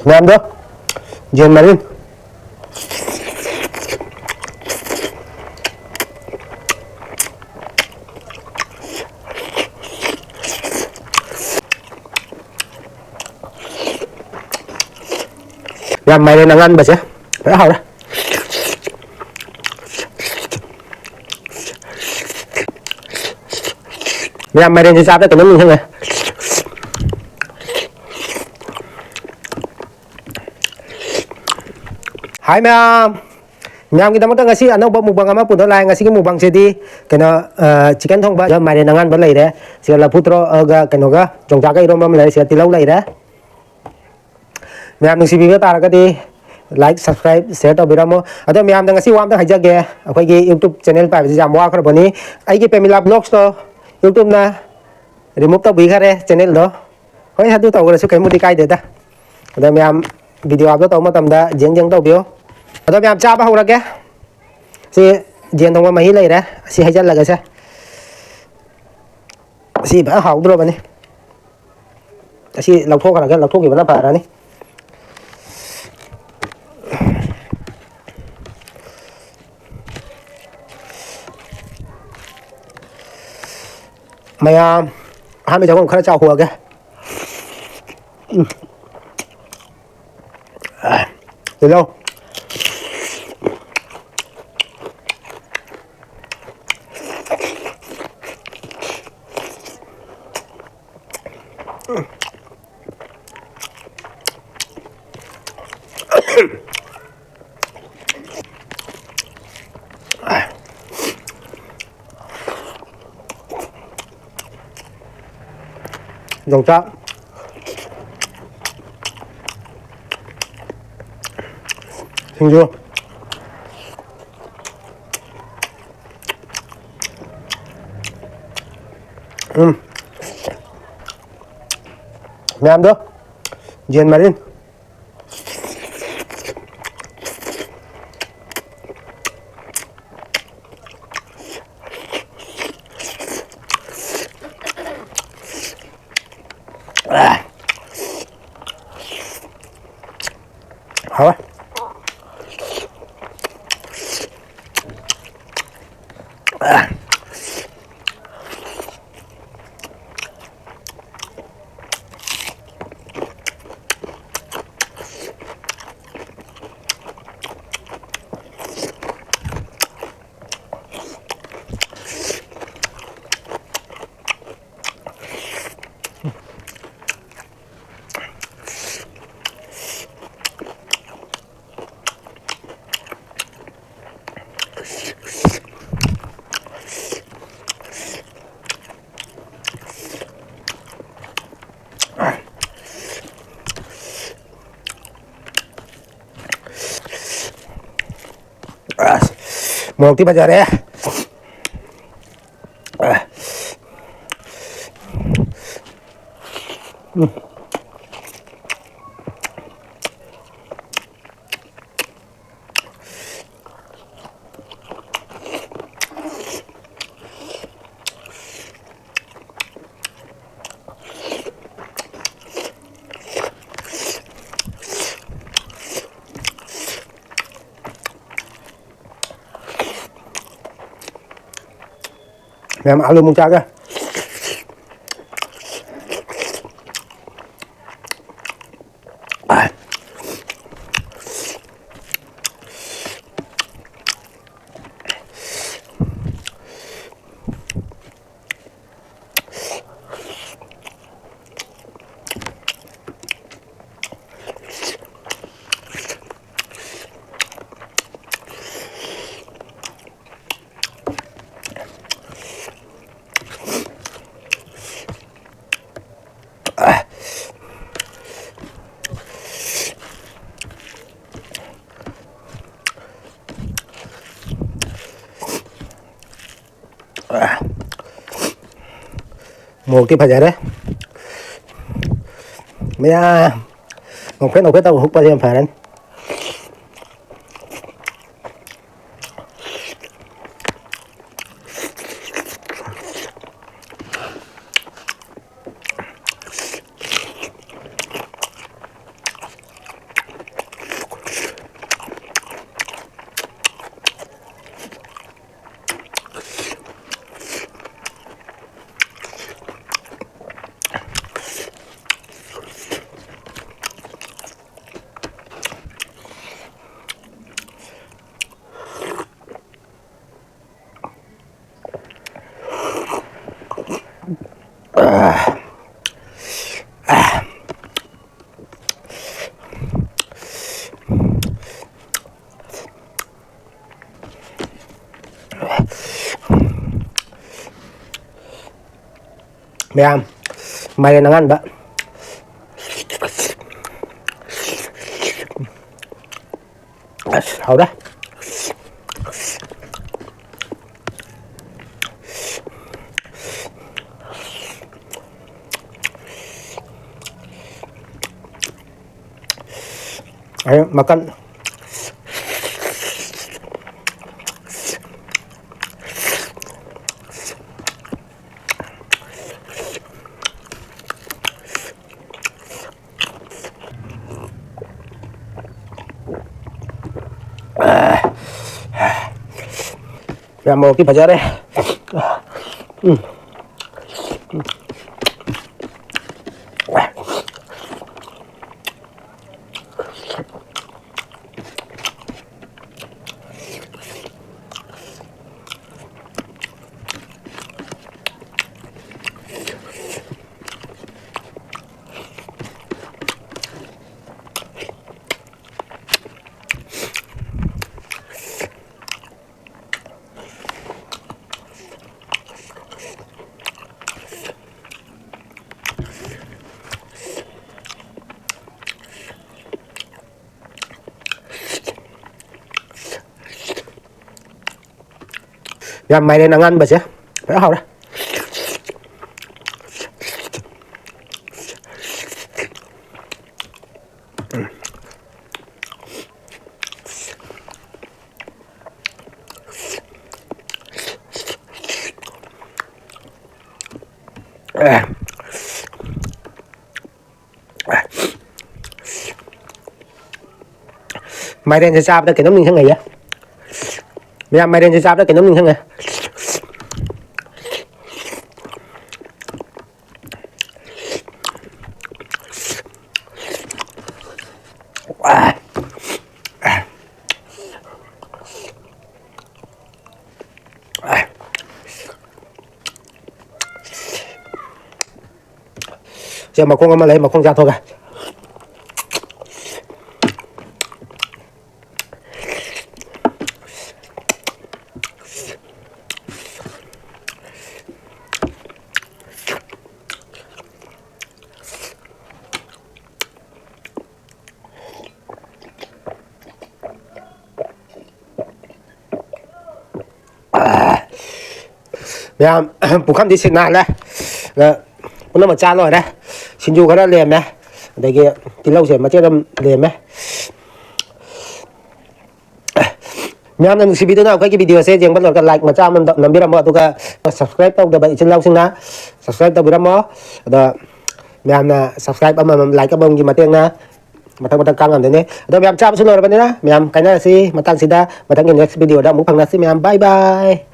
ꯃꯌꯥꯝꯗꯣ ꯌꯦꯟ ꯃꯔꯤꯟ ꯌꯥꯝ ꯃꯥꯏꯔꯦꯟ ꯑꯉꯥꯟꯕꯁꯦ ꯐꯖꯅ ꯍꯥꯎꯔꯦ ꯃꯌꯥꯝ ꯃꯥꯏꯔꯦꯟꯁꯦ ꯆꯥꯕꯗ ꯀꯩꯅꯣꯝ ꯅꯤꯡꯁꯤꯡꯉꯦ ꯍꯥꯏ ꯃꯌꯥꯝꯒꯤꯗꯃꯛꯇ ꯉꯁꯤ ꯑꯅꯧꯕ ꯃꯨꯛꯕꯥꯡ ꯑꯃ ꯄꯨꯊꯣꯛ ꯂꯥꯛꯑꯦ ꯉꯁꯤꯒꯤ ꯃꯨꯛꯕꯥꯡꯁꯤꯗꯤ ꯀꯩꯅꯣ ꯆꯤꯀꯟ ꯊꯣꯡꯕ ꯃꯥꯏꯔꯦꯟ ꯑꯉꯥꯟꯕ ꯂꯩꯔꯦ ꯁꯤꯒ ꯂꯐꯨ ꯊꯔꯣꯒ ꯀꯩꯅꯣꯒ ꯌꯣꯡꯆꯥꯛꯀ ꯏꯔꯣꯝꯕ ꯑꯃ ꯂꯩꯔꯦ ꯁꯤꯒ ꯇꯤꯜꯍꯧ ꯂꯩꯔꯦ ꯃꯌꯥꯝ ꯅꯨꯡꯁꯤꯕꯤꯕ ꯇꯥꯔꯒꯗꯤ ꯂꯥꯏꯛ ꯁꯕꯁꯀ꯭राꯏब ꯁꯦꯌꯔ ꯇꯧꯕꯤꯔꯝꯃꯣ ꯑꯗꯣ ꯃꯌꯥꯝꯗ ꯉꯁꯤ ꯋꯥ ꯑꯝꯇ ꯍꯥꯏꯖꯒꯦ ꯑꯩꯈꯣꯏꯒꯤ ꯌꯨꯇ꯭ꯌꯨꯕ ꯆꯦꯅꯦꯜ ꯄꯥꯏꯕꯁꯤ ꯌꯥꯝ ꯋꯥꯈ꯭ꯔꯕꯅꯤ ꯑꯩꯒꯤ ꯄꯦꯃꯤꯂꯥ ꯕ꯭ꯂꯣꯛꯁꯇꯣ ꯌꯨꯇ꯭ꯌꯨꯕꯅ ꯔꯤꯃꯨꯚ ꯇꯧꯕꯤꯈꯔꯦ ꯆꯦꯅꯦꯜꯗꯣ ꯍꯣꯏ ꯑꯗꯨ ꯇꯧꯈ꯭ꯔꯁꯨ ꯀꯩꯝꯕꯨꯗꯤ ꯀꯥꯏꯗꯦꯗ ꯑꯗꯣ ꯃꯌꯥꯝ ꯚꯤꯗꯤꯑꯣ ꯑꯞꯂꯣꯗ ꯇꯧꯕ ꯃꯇꯝꯗ ꯖꯦꯡ ꯖꯦꯡ ꯇꯧꯕꯤꯌꯨ ꯑꯗꯣ ꯃꯌꯥꯝ ꯆꯥꯕ ꯍꯧꯔꯒꯦ ꯁꯤ ꯌꯦꯟ ꯊꯣꯡꯕ ꯃꯍꯤ ꯂꯩꯔꯦ ꯑꯁꯤ ꯍꯩꯖꯤꯜꯂꯒꯁꯦ ꯑꯁꯤ ꯐꯖꯅ ꯍꯥꯎꯗ꯭ꯔꯕꯅꯤ ꯑꯁꯤ ꯂꯧꯊꯣꯛꯈꯤꯕꯅ ꯐꯔꯅꯤ ꯃꯌꯥꯝ ꯑꯍꯥꯟꯕꯩ ꯆꯪꯐꯝ ꯈꯔ ꯆꯥꯎꯊꯣꯛꯑꯒꯦ ꯇꯤꯜꯍꯧ ꯌꯣꯡꯆꯥꯛ ꯁꯤꯡꯖꯨ ꯃꯌꯥꯝꯗꯣ ꯌꯦꯟ ꯃꯔꯤꯟ ꯍꯥꯎꯔꯦ ꯃꯣꯔꯣꯛꯇꯤ ꯐꯖꯔꯦ mềm áo luôn một trái kìa. Một cái phải vậy đấy mấy một cái tao hút bao nhiêu phải đấy ꯃꯌꯥꯝ ꯃꯥꯏꯔꯦꯟ ꯑꯉꯥꯟꯕ ꯑꯁ ꯍꯥꯎꯔꯦ ayo makan ya mau ki bajar deh. Ya mainin angan bas ya. Phải hào đây. Maiden sẽ sao đó cái nấm mình thế này á. Bây maiden sẽ sao đó cái nấm mình thế này. Giờ mà không lấy mà không ra thôi cả. Bây giờ bụng khăm thì xịn nàn đây. Nó mà chan rồi đây. Xin chú cái đó liền này. Đây kia thì lâu rồi mà chưa đâm liền này. Mẹ em si video nào cái video sẽ dừng bắt đầu cái like mà cho mình làm biết là mọi người subscribe tao được vậy trên lâu xin na. Subscribe tao biết mó. Đó. Mẹ em là subscribe mà like cái bông gì mà tiếng na. Mà thằng căng làm thế này. Đó mẹ em chào xin lỗi bạn đấy na. Mẹ em cái này là gì mà tăng xin da. Mà thằng next video đã muốn phẳng là xin mẹ em bye bye.